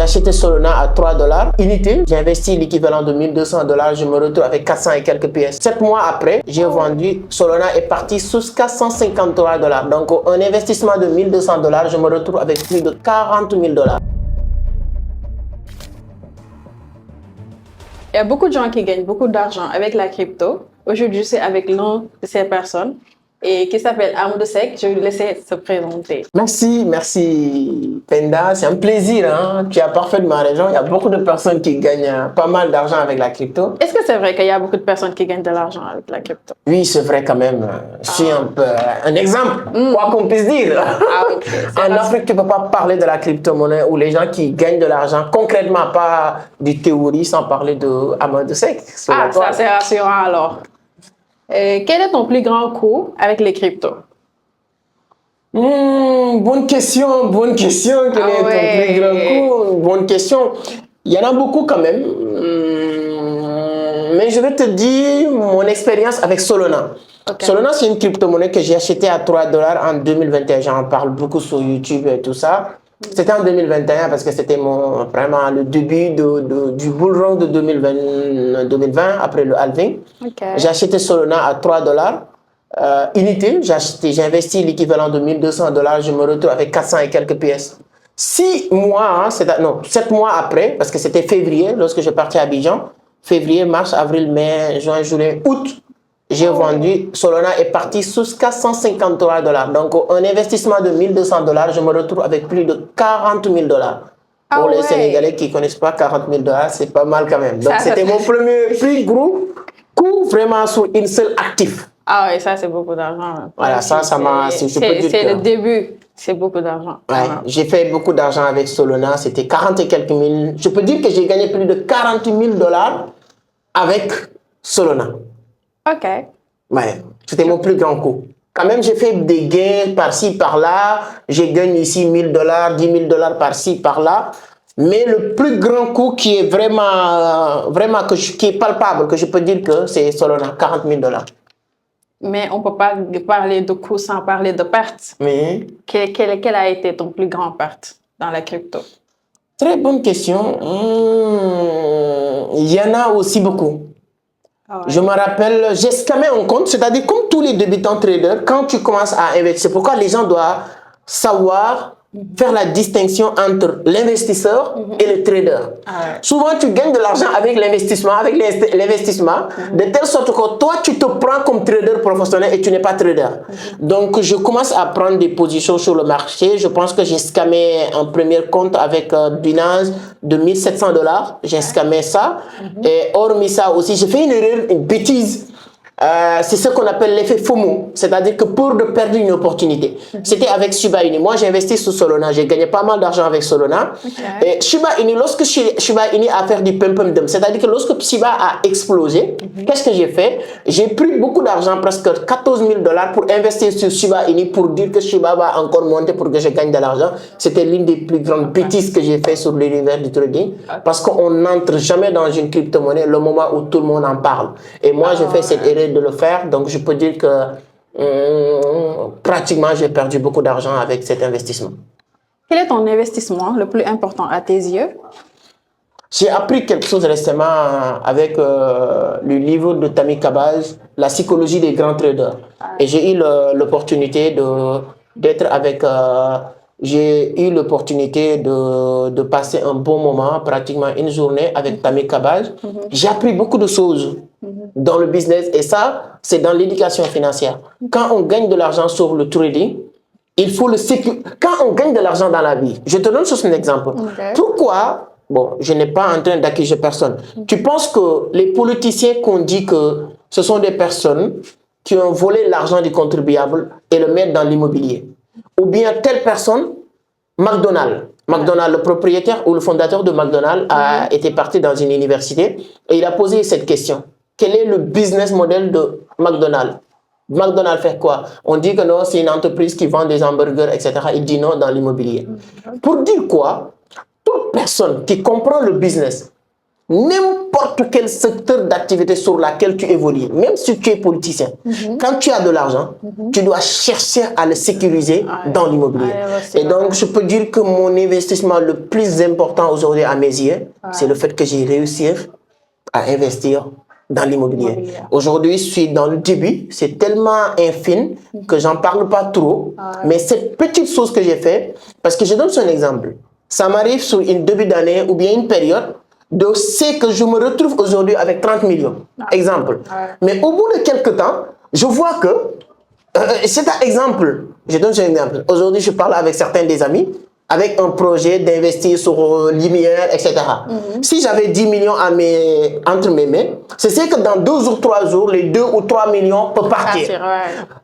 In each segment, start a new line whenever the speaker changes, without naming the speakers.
J'ai acheté Solana à 3 $ unité. J'ai investi l'équivalent de 1200 $. Je me retrouve avec 400 et quelques pièces. 7 mois après, j'ai vendu. Solana est parti sous 453 $. Donc, un investissement de 1200 $, je me retrouve avec plus de 40 000 $.
Il y a beaucoup de gens qui gagnent beaucoup d'argent avec la crypto. Aujourd'hui, c'est avec l'une de ces personnes et qui s'appelle Amadou Seck. Je vais lui laisser se présenter.
Merci Penda, c'est un plaisir. Hein? Tu as parfaitement raison. Il y a beaucoup de personnes qui gagnent pas mal d'argent avec la crypto.
Est-ce que c'est vrai qu'il y a beaucoup de personnes qui gagnent de l'argent avec la crypto?
Oui, c'est vrai quand même. Je suis un exemple, quoi qu'on puisse dire. En Afrique, tu ne peux pas parler de la crypto-monnaie ou les gens qui gagnent de l'argent concrètement, pas des théories, sans parler de Amadou Seck.
Ça c'est rassurant alors. Quel est ton plus grand coût avec les cryptos?
Bonne question. Quel est ton plus grand coût? Bonne question. Il y en a beaucoup quand même. Mais je vais te dire mon expérience avec Solana. Okay. Solana, c'est une crypto-monnaie que j'ai achetée à 3 $ en 2021. J'en parle beaucoup sur YouTube et tout ça. C'était en 2021 parce que c'était vraiment le début du bull run de 2020 après le halving. Okay. J'ai acheté Solana à 3 $ unité. J'ai investi l'équivalent de 1200 $. Je me retrouve avec 400 et quelques pièces. 7 mois après, parce que c'était février lorsque je partais à Abidjan. Février, mars, avril, mai, juin, juillet, août. J'ai vendu, Solana est parti sous 453 $. Donc, un investissement de 1200 $, je me retrouve avec plus de 40 000 $. Pour les Sénégalais qui ne connaissent pas 40 000 $, c'est pas mal quand même. Donc, c'était mon plus gros coup vraiment sur une seule actif.
Ah oui, ça, c'est beaucoup d'argent.
Voilà, ça m'a...
C'est le début, c'est beaucoup d'argent.
Ouais, j'ai fait beaucoup d'argent avec Solana, c'était 40 et quelques mille. Je peux dire que j'ai gagné plus de 40 000 $ avec Solana.
Ok.
Ouais, c'était mon plus grand coup. Quand même, j'ai fait des gains par-ci, par-là. J'ai gagné ici 1 000 $, 10 000 $ par-ci, par-là. Mais le plus grand coup qui est qui est palpable, que je peux dire que c'est Solana, 40 000 $.
Mais on ne peut pas parler de coût sans parler de perte.
Oui.
Quel a été ton plus grand perte dans la crypto?
Très bonne question. Il y en a aussi beaucoup. Ah ouais. Je me rappelle, j'ai scamé un compte, c'est-à-dire comme tous les débutants traders, quand tu commences à investir, c'est pourquoi les gens doivent savoir faire la distinction entre l'investisseur et le trader. Ah ouais. Souvent, tu gagnes de l'argent avec l'investissement, de telle sorte que toi, tu te prends comme trader professionnel et tu n'es pas trader. Donc, je commence à prendre des positions sur le marché. Je pense que j'ai scamé un premier compte avec Binance de 1 700 $. J'ai scamé ça. Et hormis ça aussi, j'ai fait une erreur, une bêtise. C'est ce qu'on appelle l'effet FOMO, c'est-à-dire que peur de perdre une opportunité. C'était avec Shiba Inu. Moi, j'ai investi sur Solana. J'ai gagné pas mal d'argent avec Solana. Okay. Et Shiba Inu, lorsque Shiba Inu a fait du pump-and-dump, c'est-à-dire que lorsque Shiba a explosé, qu'est-ce que j'ai fait? J'ai pris beaucoup d'argent, presque 14 000 $ pour investir sur Shiba Inu pour dire que Shiba va encore monter pour que je gagne de l'argent. C'était l'une des plus grandes bêtises que j'ai fait sur l'univers du trading parce qu'on n'entre jamais dans une crypto-monnaie le moment où tout le monde en parle. Et moi, j'ai fait cette erreur de le faire, donc je peux dire que pratiquement j'ai perdu beaucoup d'argent avec cet investissement.
Quel est ton investissement le plus important à tes yeux?
J'ai appris quelque chose récemment avec le livre de Tammy Kabaj, La psychologie des grands traders. Et j'ai eu l'opportunité d'être avec... j'ai eu l'opportunité de passer un bon moment, pratiquement une journée avec Tammy Kabaj. J'ai appris beaucoup de choses dans le business et ça, c'est dans l'éducation financière. Quand on gagne de l'argent sur le trading, il faut le sécuriser. Quand on gagne de l'argent dans la vie, je te donne juste un exemple. Okay. Pourquoi, bon, je n'ai pas en train d'accuser personne. Tu penses que les politiciens qu'on dit que ce sont des personnes qui ont volé l'argent du contribuable et le mettent dans l'immobilier? Ou bien telle personne, McDonald's, le propriétaire ou le fondateur de McDonald's a été parti dans une université et il a posé cette question. Quel est le business model de McDonald's? McDonald's fait quoi? On dit que non, c'est une entreprise qui vend des hamburgers, etc. Il dit non dans l'immobilier. Pour dire quoi? Toute personne qui comprend le business, n'importe n'importe quel secteur d'activité sur laquelle tu évolues, même si tu es politicien, quand tu as de l'argent, tu dois chercher à le sécuriser dans l'immobilier. Et donc, je peux dire que mon investissement le plus important aujourd'hui à mes yeux, c'est le fait que j'ai réussi à investir dans l'immobilier. Aujourd'hui, je suis dans le début, c'est tellement infime que j'en parle pas trop, mais cette petite chose que j'ai fait, parce que je donne un exemple, ça m'arrive sur une début d'année ou bien une période, de ce que je me retrouve aujourd'hui avec 30 millions, exemple. Mais au bout de quelques temps, je vois que, c'est un exemple, je donne un exemple, aujourd'hui je parle avec certains des amis, avec un projet d'investir sur lumière, etc. Si j'avais 10 millions entre mes mains, c'est que dans 2 ou 3 jours, les 2 ou 3 millions peuvent partir.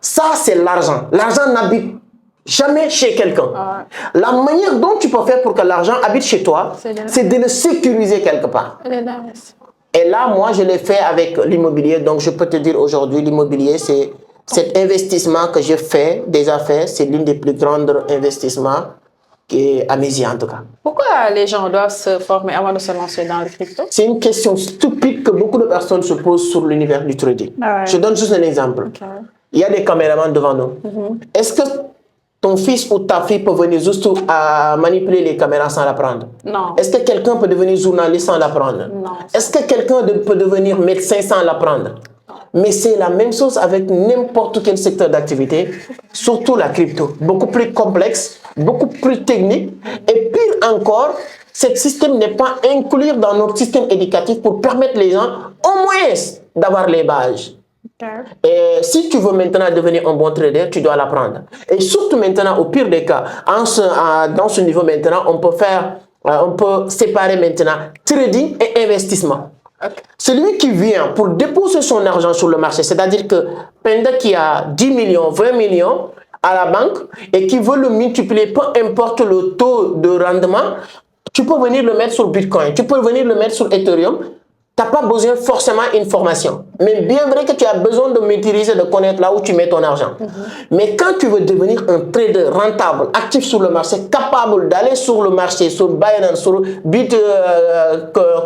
Ça, c'est l'argent. L'argent n'habite jamais chez quelqu'un. La manière dont tu peux faire pour que l'argent habite chez toi, c'est de le sécuriser quelque part. Et là, moi, je l'ai fait avec l'immobilier. Donc, je peux te dire aujourd'hui, l'immobilier, c'est cet investissement que j'ai fait, déjà fait, c'est l'une des plus grands investissements à mes yeux en tout cas.
Pourquoi les gens doivent se former avant de se lancer dans le crypto?
C'est une question stupide que beaucoup de personnes se posent sur l'univers du trading. Je donne juste un exemple. Il y a des caméramans devant nous. Est-ce que ton fils ou ta fille peut venir juste à manipuler les caméras sans l'apprendre?
Non.
Est-ce que quelqu'un peut devenir journaliste sans l'apprendre?
Non.
Est-ce que quelqu'un peut devenir médecin sans l'apprendre? Mais c'est la même chose avec n'importe quel secteur d'activité, surtout la crypto. Beaucoup plus complexe, beaucoup plus technique. Et pire encore, ce système n'est pas inclus dans notre système éducatif pour permettre les gens au moins d'avoir les bases. Et si tu veux maintenant devenir un bon trader, tu dois l'apprendre. Et surtout maintenant, au pire des cas, dans ce niveau maintenant, on peut séparer maintenant trading et investissement. Celui qui vient pour déposer son argent sur le marché, c'est-à-dire que pendant qu'il a 10 millions, 20 millions à la banque et qui veut le multiplier, peu importe le taux de rendement, tu peux venir le mettre sur Bitcoin, tu peux venir le mettre sur Ethereum. Tu n'as pas besoin forcément d'une formation. Mais bien vrai que tu as besoin de maîtriser, de connaître là où tu mets ton argent. Mais quand tu veux devenir un trader rentable, actif sur le marché, capable d'aller sur le marché, sur Binance, sur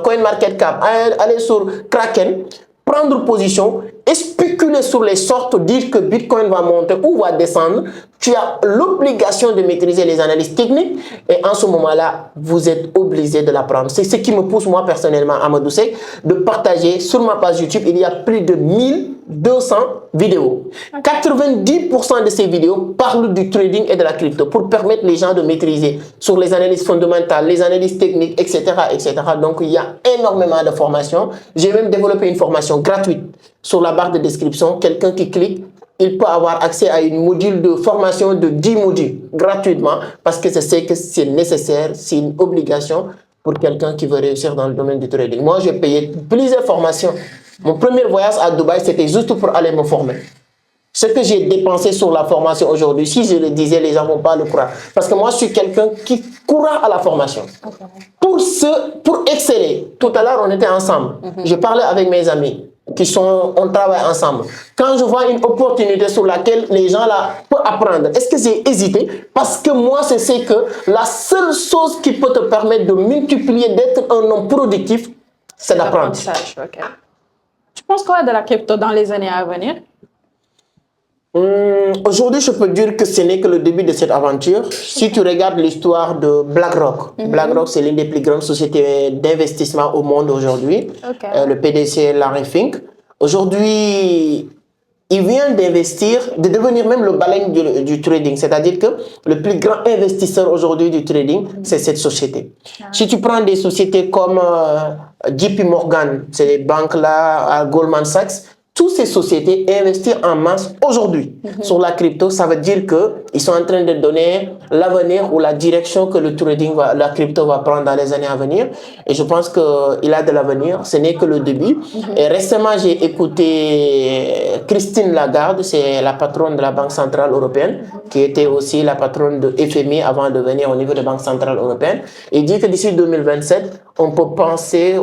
CoinMarketCap, aller sur Kraken, prendre position et spéculer sur les sortes, dire que Bitcoin va monter ou va descendre, tu as l'obligation de maîtriser les analyses techniques et en ce moment-là, vous êtes obligé de l'apprendre. C'est ce qui me pousse moi personnellement, Amadou Seck, de partager sur ma page YouTube, il y a plus de 1200 vidéos. 90% de ces vidéos parlent du trading et de la crypto pour permettre les gens de maîtriser sur les analyses fondamentales, les analyses techniques, etc. etc. Donc, il y a énormément de formations. J'ai même développé une formation gratuite sur la barre de description. Quelqu'un qui clique, il peut avoir accès à une module de formation de 10 modules gratuitement parce que je sais que c'est nécessaire, c'est une obligation pour quelqu'un qui veut réussir dans le domaine du trading. Moi, j'ai payé plusieurs formations. Mon premier voyage à Dubaï, c'était juste pour aller me former. Ce que j'ai dépensé sur la formation aujourd'hui, si je le disais, les gens ne vont pas le croire. Parce que moi, je suis quelqu'un qui court à la formation. Pour exceller, tout à l'heure, on était ensemble. Je parlais avec mes amis. On travaille ensemble. Quand je vois une opportunité sur laquelle les gens là peuvent apprendre, est-ce que j'ai hésité? Parce que moi, c'est que la seule chose qui peut te permettre de multiplier, d'être un homme productif, c'est d'apprendre.
Tu penses quoi de la crypto dans les années à venir?
Aujourd'hui, je peux dire que ce n'est que le début de cette aventure. Si tu regardes l'histoire de BlackRock, BlackRock, c'est l'une des plus grandes sociétés d'investissement au monde aujourd'hui. Le PDG Larry Fink. Aujourd'hui, il vient d'investir, de devenir même le baleine du trading. C'est-à-dire que le plus grand investisseur aujourd'hui du trading, c'est cette société. Si tu prends des sociétés comme JP Morgan, c'est les banques là, Goldman Sachs, toutes ces sociétés investissent en masse aujourd'hui sur la crypto. Ça veut dire qu'ils sont en train de donner l'avenir ou la direction que le trading, la crypto va prendre dans les années à venir. Et je pense qu'il a de l'avenir. Ce n'est que le début. Et récemment, j'ai écouté Christine Lagarde, c'est la patronne de la Banque Centrale Européenne, qui était aussi la patronne de FMI avant de venir au niveau de la Banque Centrale Européenne. Il dit que d'ici 2027, on peut penser,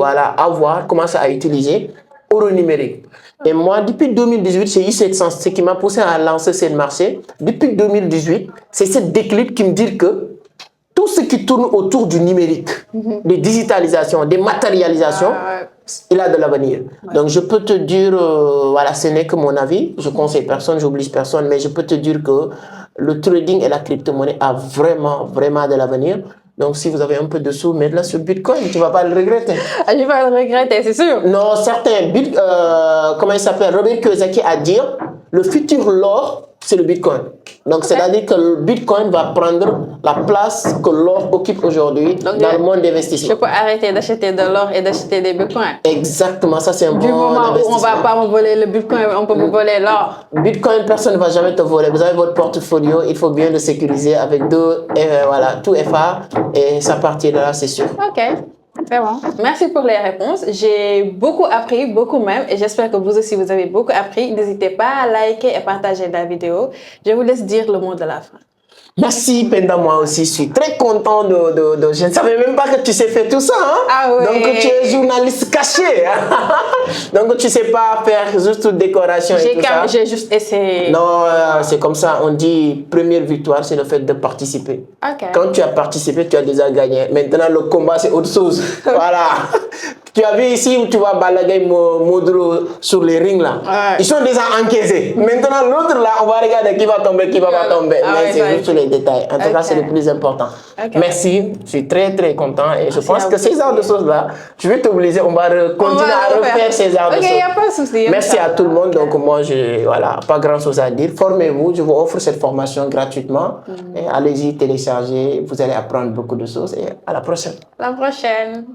commencer à utiliser euro numérique. Et moi, depuis 2018, j'ai eu cette sens, ce qui m'a poussé à lancer ce marché. Depuis 2018, c'est cette déclic qui me dit que tout ce qui tourne autour du numérique, des digitalisations, des matérialisations, il a de l'avenir. Ouais. Donc, je peux te dire, voilà, ce n'est que mon avis. Je conseille personne, j'oblige personne, mais je peux te dire que le trading et la crypto-monnaie a vraiment, vraiment de l'avenir. Donc, si vous avez un peu de sous, mets-le sur Bitcoin, tu ne vas pas le regretter.
Ah, je vais pas le regretter, c'est sûr.
Non, certains, comment il s'appelle, Robert Kiyosaki a dit, le futur l'or, c'est le Bitcoin. Donc, c'est-à-dire que le Bitcoin va prendre la place que l'or occupe aujourd'hui dans le monde d'investissement.
Je peux arrêter d'acheter de l'or et d'acheter des Bitcoins.
Exactement, ça c'est un bon investissement.
Du moment où on ne va pas me voler le Bitcoin, on peut me voler l'or.
Bitcoin, personne ne va jamais te voler. Vous avez votre portfolio, il faut bien le sécuriser avec voilà, tout FA et ça partira, c'est sûr.
Ok. C'est bon. Merci pour les réponses. J'ai beaucoup appris, beaucoup même, et j'espère que vous aussi vous avez beaucoup appris. N'hésitez pas à liker et partager la vidéo. Je vous laisse dire le mot de la fin.
Merci Penda, moi aussi, je suis très content je ne savais même pas que tu sais faire tout ça. Hein?
Ah oui.
Donc tu es journaliste caché. Donc tu ne sais pas faire juste toute décoration et tout ça.
J'ai juste essayé.
Non, c'est comme ça. On dit première victoire, c'est le fait de participer.
Okay.
Quand tu as participé, tu as déjà gagné. Maintenant, le combat, c'est autre chose. Voilà. Tu as vu ici où tu vois Balagay Modro sur les rings là. Ouais. Ils sont déjà encaissés. Maintenant, l'autre là, on va regarder qui va tomber, qui va pas tomber. Mais c'est juste les détails. En tout cas, c'est le plus important. Merci. Je suis très très content et je pense que ces genres de choses là, je vais t'obliger, on va continuer à refaire ces genres de choses.
Il n'y a pas de souci.
Merci à tout le monde. Donc, moi, voilà, pas grand chose à dire. Formez-vous. Je vous offre cette formation gratuitement. Allez-y, téléchargez. Vous allez apprendre beaucoup de choses et à la prochaine.
À la prochaine.